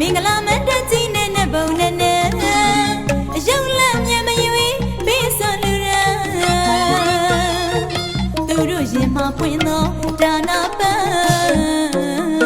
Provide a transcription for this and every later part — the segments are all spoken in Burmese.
မင်္ဂလာမတကြီးနဲ့နဲ့ဘုံနဲ့နဲ့ရုပ်လက်မြမရွေးပေးစွန်လူရန်သူတို့ရင်မှာပွင့်သောဒါနာပန်း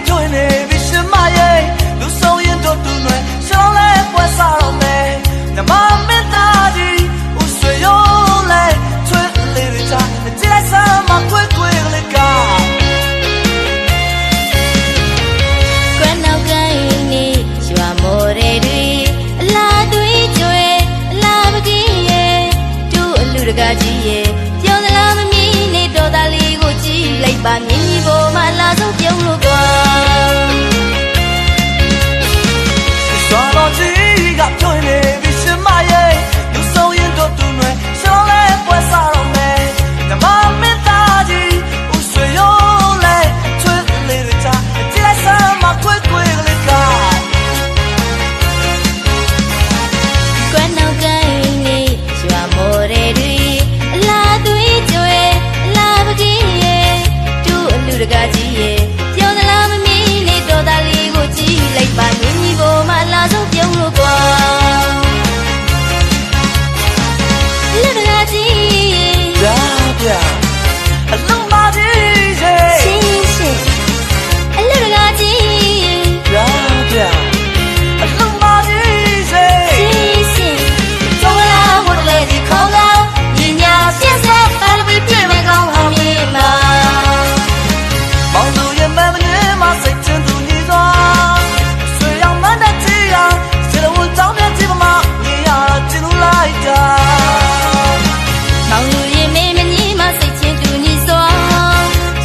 ပြောနေပြီရှင်မရဲ့လူဆုံးရင်တို့တူနွယ်ရှောင်းလဲပွဲစားတော့မယ်နမမင်းသားကြီးဦးဆွေရောလဲချွေလေးရချာကြည့်လိုက်စမ်းမခွေခွေလေးကကွယ်နောက်ကိုင်းနေရွာမော်ရဲတွေအလားသွေးကြွယ်အလားမကြီးရဲ့တို့အလူတကားကြီးရဲ့ပြောသလားမမီးနေတော်သားလေးကိုကြည့်လိုက်ပါမြင်းကြီးပေါ်မှာလာဆုံးပြုံးလို့ကွာပြောနေပြီရှင်မရဲ့လူဆုံးရင်တို့တူနွယ်ရှောင်းလဲပွဲစားတော့မယ်နမမင်းသားကြီးဦးဆွေရောလဲချွေလေးရချာကြည့်လိုက်စမ်းမခွေခွေလေးကကွယ်နောက်ကိုင်းနေရွာမော်ရဲတွေအလားသွေးကြွယ်အလားပကြီးရဲ့တို့အလူတကားကြီးရဲ့ပြောသလားမမီးနေတော်သားလေးကိုကြည့်လိုက်ပါမြင်းကြီးပေါ်မှာလာဆုံးပြုံးလို့ကွာအလုံးပါကြီးရဲ့ရှင်းရှင်းအလူတကားကြီးပြပြအလုံးပါကြီးရဲ့ရှင်းရှင်းကျောင်းလာဝတ်လေဒီခေါင်းကညညာပြက်ဆက်ပါလို့ပြည့်မဲ့ကောင်းအောင်မြေမှာမောင်သူရဲ့မမနဲ့မစိတ်ချင်သူနေသွားဆွေရောက်မှန်းတဲ့ချီရစေလို့တောင်းပြချင်မှာနေရချင်လို့လိုက်တာမောင်လူရဲ့မင်းမကြီးမစိတ်ချင်သူနေစွာ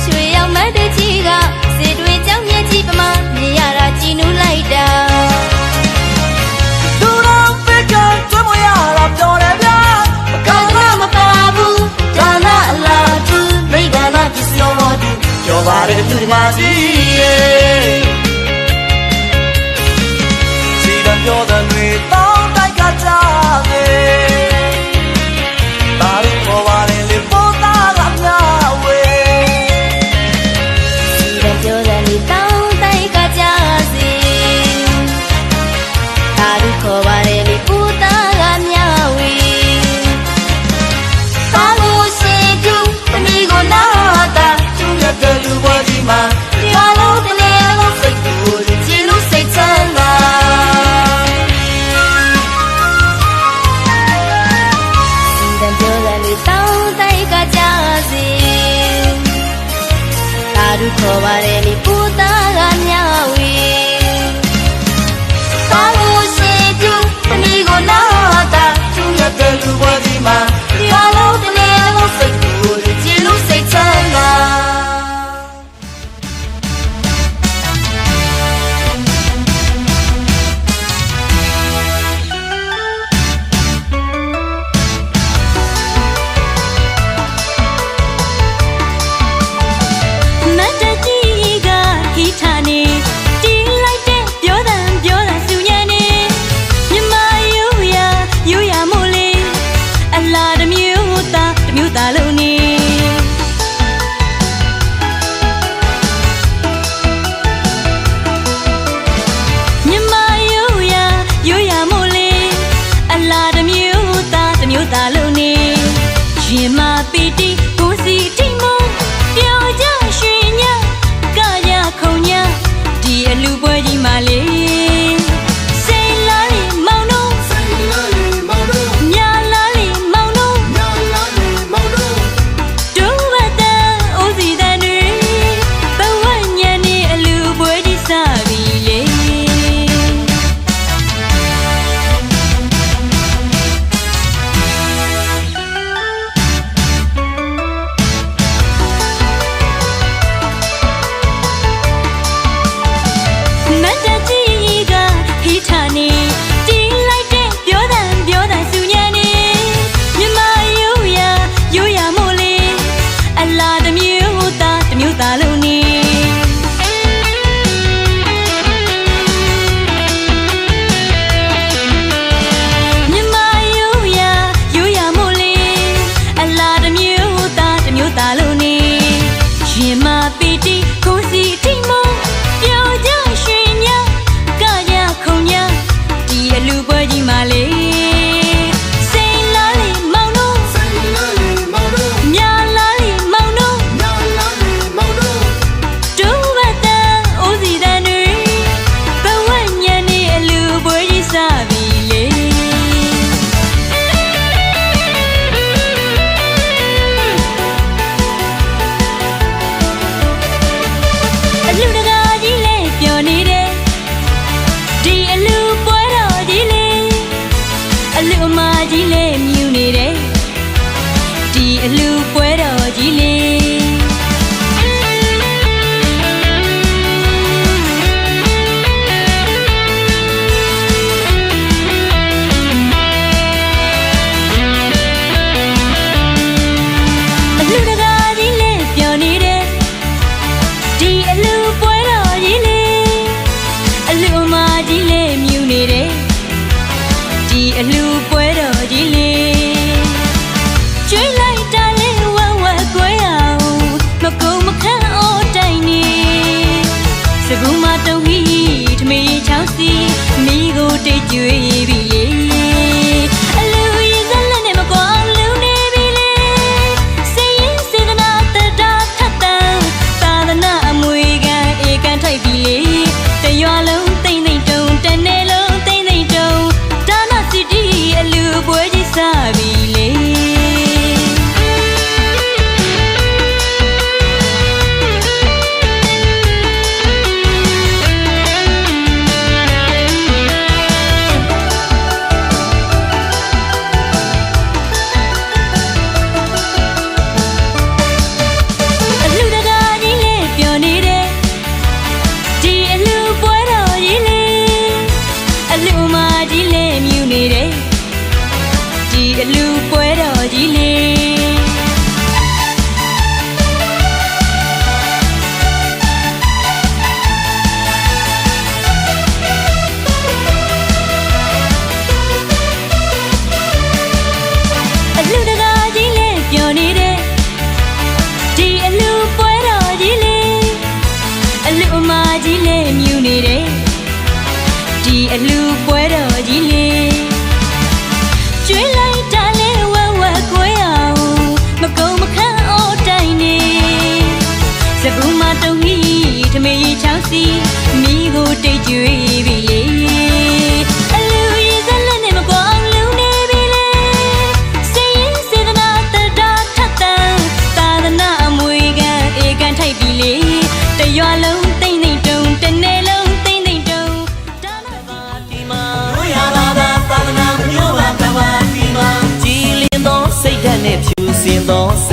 ရွှေရောက်မှတဲ့ကြီးကစေတွေကြောင့်မြက်ကြီးပမာနေရတာကြည်နူးလိုက်တာလူတော်ပိကံတွဲမရတာပြောတယ်ဗျာမကောင်းမှမပါဘူးဒါနအလားတူမိဘနာပစ္စည်းတော်တူပြောပါတယ်သူမကြီးရဲ့စီတံပြောတဲ့တွေတောင်းတိုက်ကကြတယ်ဒါရီပေါ်ပါလေလေပေါ်တာကမြဝေစီတံပြောတဲ့တွေတောင်းတိုက်ကကြစီဒါရီခေါ်ပါလေလေပေါ်တာကမြဝေသာလို့ရှိသူအမိကိုနာတာသူရတဲ့လူပေါ်ကြီးမှာ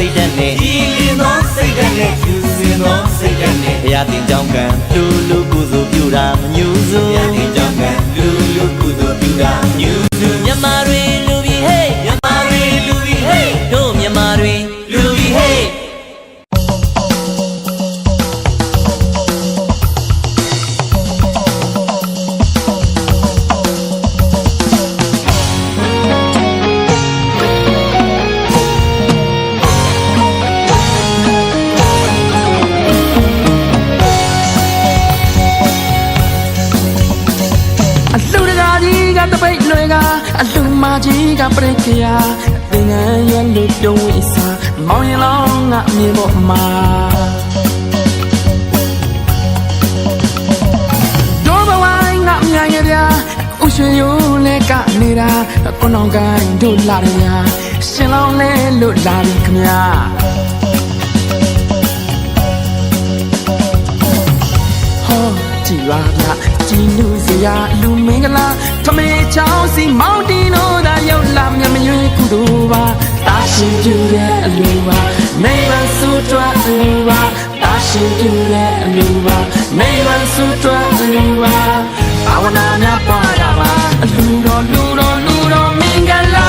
စိတ်ဓာတ်နဲ့ဒီလင်းသောစိတ်ဓာတ်နဲ့ယူစင်သောစိတ်ဓာတ်နဲ့ဘုရားတင်ကြောင်းကံလူလူကုသိုလ်ပြုတာမညူစုဘုရားတင်ကြောင်းကံလူလူကုသိုလ်ပြုတာညူစုမြန်မာတွေလူပြီးဟေးမြန်မာတွေလူပြီးဟေးတို့မြန်မာတွေလူပြီးဟေးတပိတ်လွယ်ကအလူမကြီးကပြိခရာသင်္ကန်းရွယ်လို့ပြုံးဝိစာမောင်ရင်လောင်းငါအမြင်ပေါ်မှာဒိုးဘဝိုင်းငါမြိုင်ရပြဥရွှေရိုးလဲကနေတာကိုနောင်ကိုင်းတို့လာရရှင်လောင်းလဲလို့လာပြီခမညာဟောကြည်ပါဗျကြည်နူစရာလူမင်္ဂလာထမေချောင်းစီမောင်တီနိုသာရောက်လာမြမရွေးကုသိုလ်ပါတာရှင်ပြရဲ့အလူပါမိမဆူတွားအလူပါတာရှင်ပြရဲ့အလူပါမိမဆူတွားအလူပါဘာဝနာများပွားတာပါအလူတော်လူတော်လူတော်မင်္ဂလာ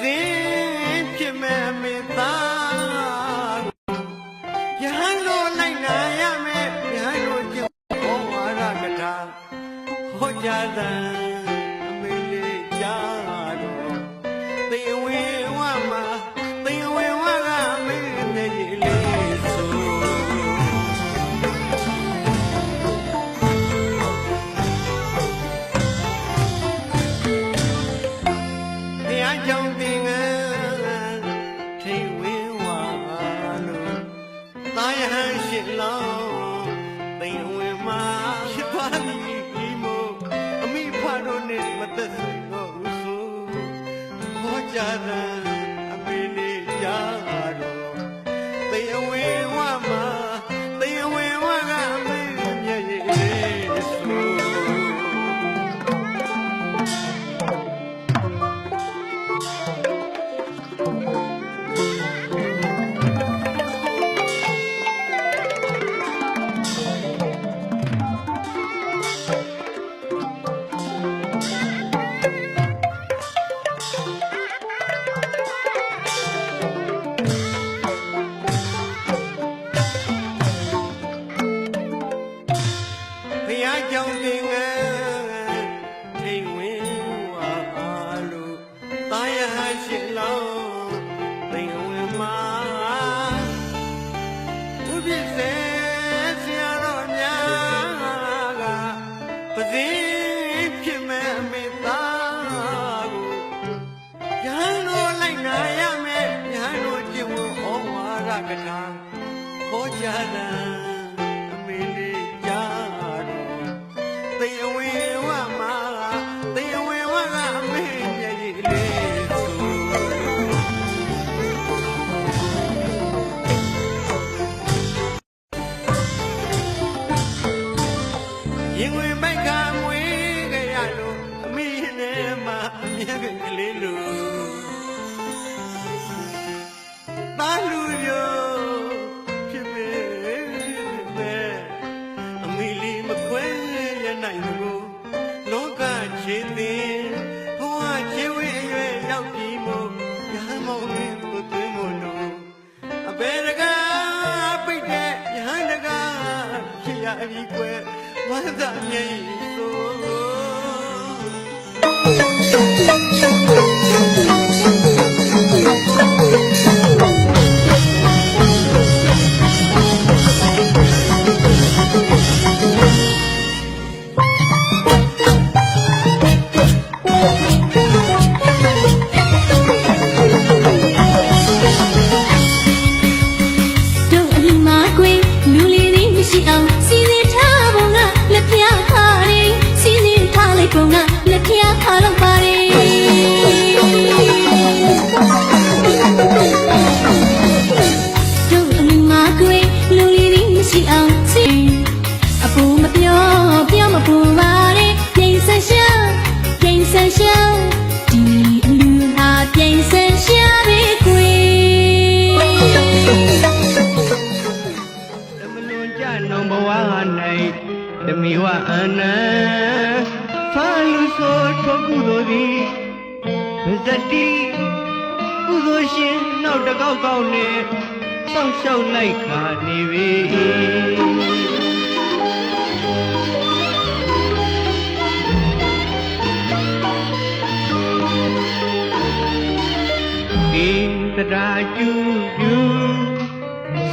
စင်းဖြစ်မဲ့အမေသားယဟန်တို့လိုက်နာရမယ်ယဟန်တို့ကျင့်ဘောဝါရကထာဟောကြားတဲ့အမေလေးကြားတော့သေဝေဝမှာသေဝေဝကအမေနဲ့ကြီးလေးဆိုတရားကြောင့်သင်္ကန်းထိတ်ဝေဝလို့သာယဟန်ရှိလောင်းသေဝေမှာဖြစ်သွားပြီမို့အမိဖတို့နဲ့မသက်ဆိုင်တော့ဘူးဆိုဟောကြားတဲ့အမေလေးကြားတော့သေဝေဝမှာသေဝေဝကအမေမျက်ရည်လေးဆို ဘုရားကြောင့်သင်္ကန်းထိတ်ဝင်ဝါလို့တာယဟရှိလောင်းသိဝင်မှာဥပ္ပစေဆရာတော်များကပဇင်းဖြစ်မဲ့အမေသားကိုယဟန်တို့လိုက်နာရမယ်ယဟန်တို့ကျင့်ဝတ်ဩဝါဒကထာဟောကြားတဲ့အမေလေးကြားတော့သေဝေဝမှာသေဝေဝကအမေမျက်ရည်လေးဆိုရင်ဝင်မိုက်ကမွေးကြရလို့အမေနဲ့မှအမြဲကလေးလို့ဘာလူရောဖြစ်ပေမဲ့အမေလေးမခွဲရနိုင်ဘူးလောကခြေသိဘဝခြေဝေးအရွယ်ရောက်ပြီမို့ရဟန်းမောင်လေးကိုသွင်းမို့လို့အဘယ်တကားပိတ်တဲ့ရဟန်းတကားဖြစ်ရပြီကွယ်ဝမ်းသာမြေဆို တို့အလူမာကွေလူလီလေးမရှိအောင်စီစဉ်ထားပုံကလက်ဖျားထားတယ်စီစဉ်ထားလိုက်ပုံကလက်ဖျားထားလောက်ပါတယ်တို့အလူမာကွေလူလီလေးမရှိအောင်စီအပူမပြောပြောမပူပါနဲ့ပြင်ဆင်ရှာပြင်ဆင်ရှာဒီအလူဟာပြင်ဆင်ရှာပဲကွေ တမလွန်ကြနှောင်ဘဝ၌တမီဝအနံဖာလူဆိုထိုကုသိုလ်သည်ဗဇတိကုသိုလ်ရှင်နောက်တစ်ကောက်ကောက်နဲ့စောင့်ရှောက်လိုက်ခါနေပြီဒီတရားကျူကျူ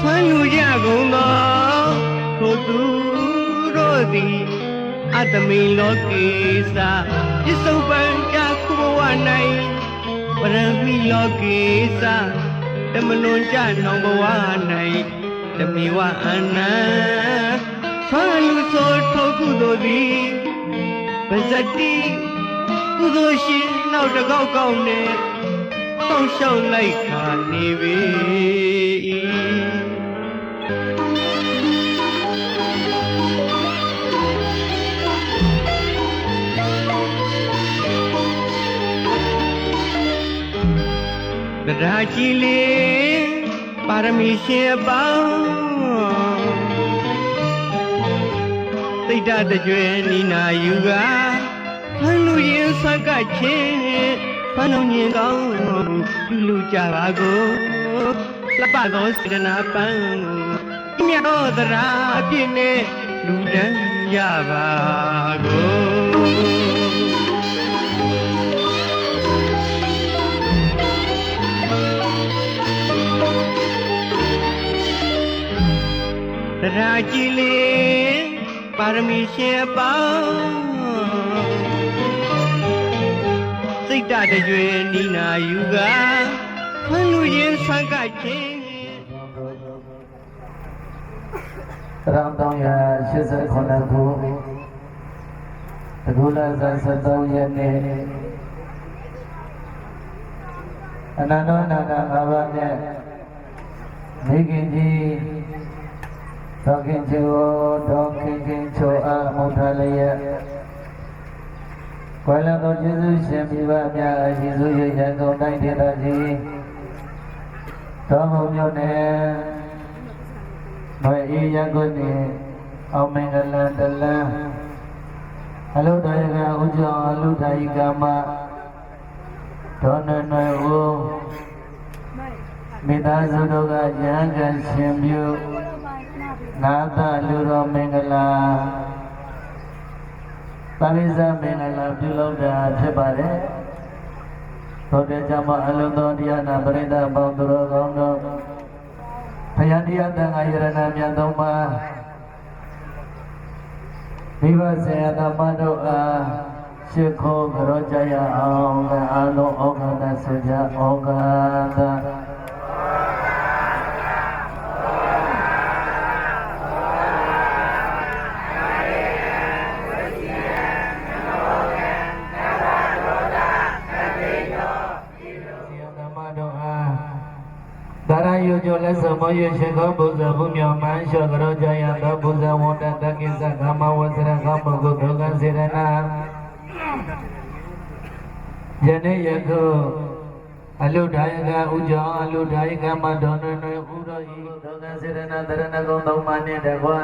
ဆန်းလူကြကုန်သောထိုသူတို့သည်အတ္တမိလောကေစာပြစ္ဆုတ်ပံကြခုဘဝ၌ပရမိလောကေစာတမလွန်ကြနောင်ဘဝ၌တမီဝအနံဆန်းလူဆိုထိုကုသိုလ်သည်ပဇတိကုသိုလ်ရှင်နောက်တစ်ကောက်ကောက်နဲ့စောင့်ရှောက်လိုက်ခါနေပြီတရားကြီးလေးပါရမီရှင်အပေါင်းသိတ္တတကြွယ်နိနာယူကဟန်လူရင်ဆက်ကချင်း ဖန်လုံးညင်ကောင်းပြုလူကြပါကိုလှပသောစေတနာပန်းမြတ်သောသရာအပြည့်နဲ့လူတန်းရပါကိုသရာကြည်လင်ပါရမီရှင်အပေါင်းစိတ်တတကြွယ်နိနာယူကခွန်လူရင်ဆက်ကချင်းရမ်တောင်းရ89ခုတကူလဇန်73ရက်နေ့အနန္တနာနာ၅ပါးနဲ့မိခင်ကြီးတော်ခင်ချိုတော်ခင်ခင်ချိုအားမုထလျက်ကွယ်လွန်သောကျေးဇူးရှင်မိဘများအရှင်စုရရန်ကုန်တိုင်းဒေသကြီးတော်မုံမြို့နယ်မွေအေးရန်ကုန်နယ်အောင်မင်္ဂလာတလန်းအလုဒယကဥကြောင့်အလုဒယကမဒေါ်နွယ်ဦးမိသားစုတို့ကရဟန်းကရှင်ပြုနာသလူတော်မင်္ဂလာပါဠိစမင်္ဂလာပြုလုပ်တာဖြစ်ပါတယ်။သောတဲ့ကြောင့်အလုံးသောတရားနာပရိသတ်ပေါင်းသူတော်ကောင်းတို့ဘုရားတရားသံဃာယရဏမြတ်သုံးပါးမိဘဆရာသမားတို့အားရှိခိုးကြောကြရအောင်အားလုံးဩဃာတဆိုကြဩဃာတယုကျလက်စမောယရှိခောဘုဇဘုမြောမန်လျှောကြောကြယသောဘုဇဝန္တတကိစ္စကမဝဆရကမကုဒုက္ခစေရနာယနေ့ယခုအလုဒါယကဥကြောင့်အလုဒါယကမဒေါနွယ်ဥရောဤဒုက္ခစေရနာတရဏဂုံသုံးပါးနှင့်တကွာ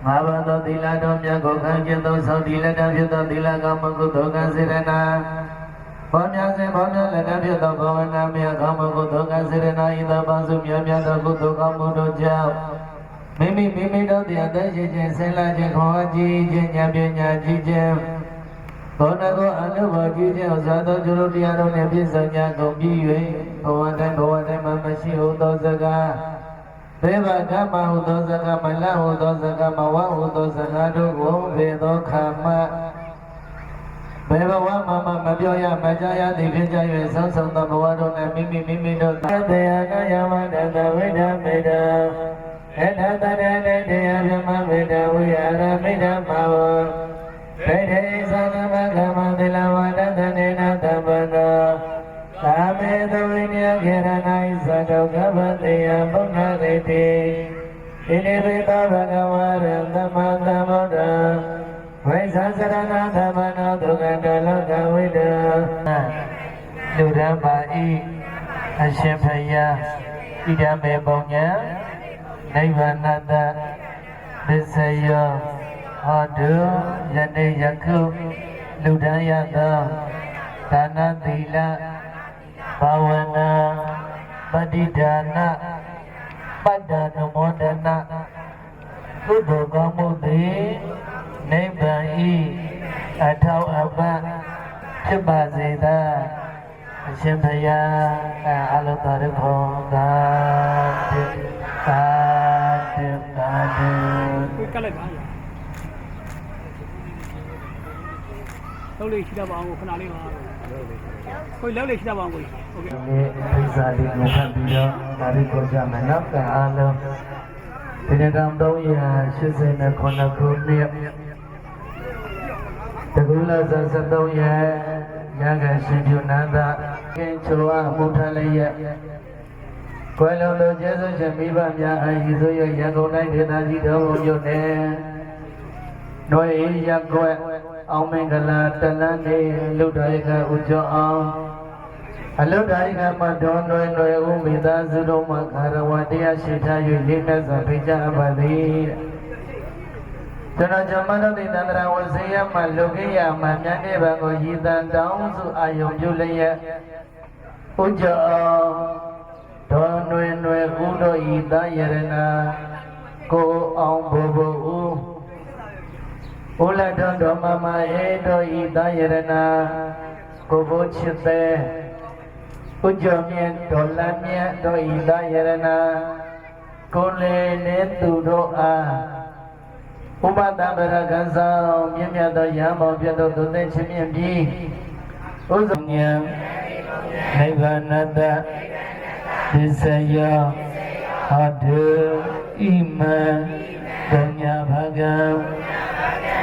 ငါးပါးသောသီလတော်မြတ်ကိုခံကျင့်သောသောသီလတံဖြစ်သောသီလကမကုဒုက္ခစေရနာဘောမြစေဘောမြလက်တံဖြစ်သောဘဝနာမြတ်ကောင်းမှုကုသိုလ်ကစေရနာဤသောပါစုမြတ်မြတ်သောကုသိုလ်ကောင်းမှုတို့ကြောင့်မိမိတို့တရားသက်ရှိခြင်းဆင်းလာခြင်းခေါ်ကြည်ခြင်းဉာဏ်ပညာကြီးခြင်းဘောနကောအနုဘောကြီးခြင်းဥစ္စာသောကျိုးတရားတို့နှင့်ပြည့်စုံကြကုန်ပြီး၍ဘဝတိုင်းမှာမရှိဟုသောစကားဘေဘဓမ္မဟုသောစကားမလဟုသောစကားမဝဟုသောစကားတို့ကိုဘေသောခါမဘယ်ဘဝမှမပြောရမကြားရသည်ဖြစ်ကြ၍ဆုံးသောဘဝတို့နဲ့မိမိတို့တရားနာယမတတဝိဒမေတ္တာအထတရတေတရားမြမမေတ္တာဝိဟာရမေတ္တာပါဝဗေဒေသသမကမတိလဝတတနေနသဗ္ဗနောသာမေသဝိညာခေရဏိသတောကပတိယဘုဏရေတိဣတိပိသောဘဂဝရသမသမုဒ္ဒဝိသစရဏသမ္မနောဒုက္ခတလောကဝိတလူရန်ပါဤအရှင်ဖယားဣဒမေပုံညာနိဗ္ဗာနတသစ္စယောဟောတုယနေ့ယခုလူတန်းရသောဒါနသီလဘာဝနာပฏิဒါနပတ္တနမောဒနာကုသိုလ်ကောင်းမှုသည်နိဗ္ဗာန်ဤအထောက်အပံ့ဖြစ်ပါစေသာအရှင်ဘုရားအလုံးတော်ရခေါ်သာတေသာတေသာတေကလိုက်ပါလောက်လေးရှိတတ်ပါအောင်ခဏလေးပါကိုလောက်လေးရှိတတ်ပါအောင်ကိုဟုတ်ကဲ့ဒီပိစာလေးကိုဖတ်ပြီးတော့ဒါလေးကိုကြမယ်နော်အားလုံးဒီနေ့တောင်389ခုနှစ်တကူလဇန်73ရက်ရဟန်းရှင်ပြုနန္ဒကင်းချိုအားမုထလျက်ကွယ်လွန်သောကျေးဇူးရှင်မိဘများအားဤသို့ရရန်ကုန်တိုင်းဒေသကြီးတော်ဘုံမြို့နယ်ຫນွေရက်ကွက်အောင်မင်္ဂလာတလန်းနေလူတော်ရကဥကျော်အောင်အလုဒ္ဓရိကမတော်နွယ်ဦးမိသားစုတို့မှခါရဝတရားရှိထား၍လေးနဲ့စွာဖိတ်ကြားပါသည် ကျွန်တော်ဂျမန်တို့ဒီတန္တရာဝဇေယမှာလူကိယမှာမြတ်နိဗ္ဗာန်ကိုရည်တန်တောင်းစုအာယုံပြုလျက်ဥကြအောင်ဒေါ်နွေနွေဥတို့ဤသာယရဏကိုအောင်ဘိုဘိုဦးလတ်တော်မမအေတို့ဤသာယရဏကိုဘိုချစ်တဲ့ဥကြမြတ်ဒေါ်လမြတ်တို့ဤသာယရဏကိုလေနေသူတို့အားဥပဒဗရကံဆောင်မြင့်မြတ်သောရဟန်းပေါင်းပြတ်သောသူသိချင်းမြင့်ပြီးဥဇုံဉာဏ်နိဗ္ဗာန်တသစ္စယောဟောတုဣမံပညာဘဂံ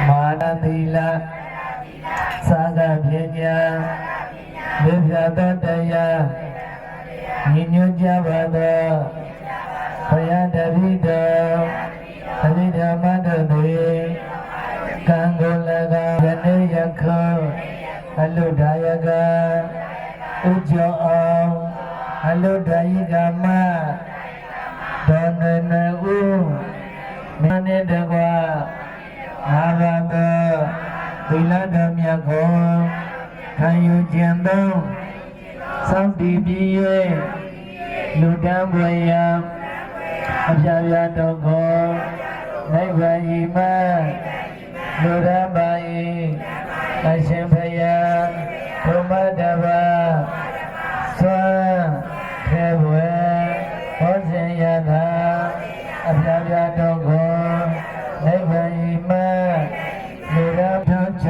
မာနသီလသာဂပညာဝိဖြာတတရားညီညွတ်ကြပါသောဘုရားတပည့်တော်သတိဓမ္မတို့တွေကံကိုလည်းကယနေ့ယခုအလုဒါယကဥကြောအောင်အလုဒါယကမဒေါ်နနဥမနေတကွာအာဘသောသီလတော်မြတ်ကိုခံယူခြင်းသောစောင့်တည်ပြီး၍လူတန်းပွေရအပြာပြာတော်ကိုနိဗ္ဗာန်ဤမှာလူရပါ၏အရှင်ဘုရားဘုမတဘာသွမ်းခေဝေဟောစဉ်ရတာအပြာပြာတော်ကိုနိဗ္ဗာန်ဤမှာလူရထောက်ချ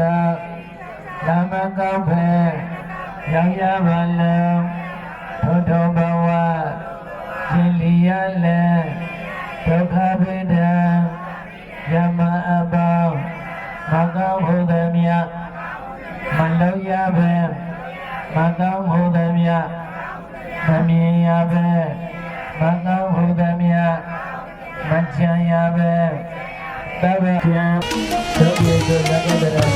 လာမကောင်းဖဲရောက်ရပါလုံးထို့သောဘဝရှင်လီရလဲဒုက္ခဗေဒံယမအပေါင်းမကောင်းဟုသည်မြတ်မလောက်ရပဲမကောင်းဟုသည်မြတ်မမြင်ရပဲမကောင်းဟုသည်မြတ်မချမ်းရပဲသဗ္ဗေယံသုပြေသောသက္ကတရ